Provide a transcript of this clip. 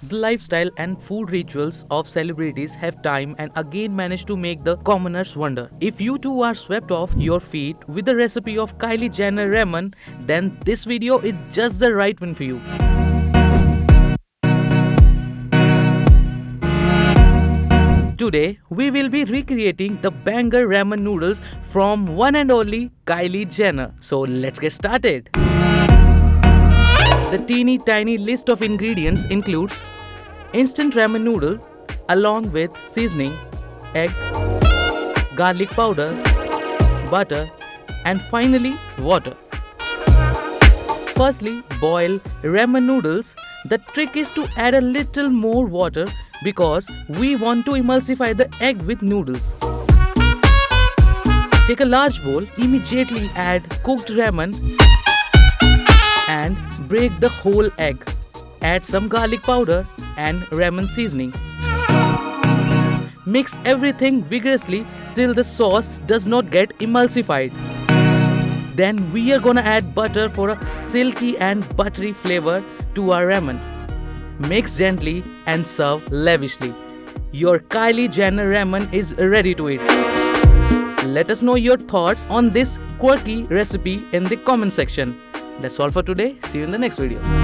The lifestyle and food rituals of celebrities have time and again managed to make the commoners wonder. If you too are swept off your feet with the recipe of Kylie Jenner ramen, then this video is just the right one for you. Today, we will be recreating the banger ramen noodles from one and only Kylie Jenner. So let's get started. The teeny tiny list of ingredients includes instant ramen noodle along with seasoning, egg, garlic powder, butter, and finally water. Firstly, boil ramen noodles. The trick is to add a little more water because we want to emulsify the egg with noodles. Take a large bowl, immediately add cooked ramen and break the whole egg. Add some garlic powder and ramen seasoning. Mix everything vigorously till the sauce does not get emulsified. Then we are gonna add butter for a silky and buttery flavor to our ramen. Mix gently and serve lavishly. Your Kylie Jenner ramen is ready to eat. Let us know your thoughts on this quirky recipe in the comment section. That's all for today. See you in the next video.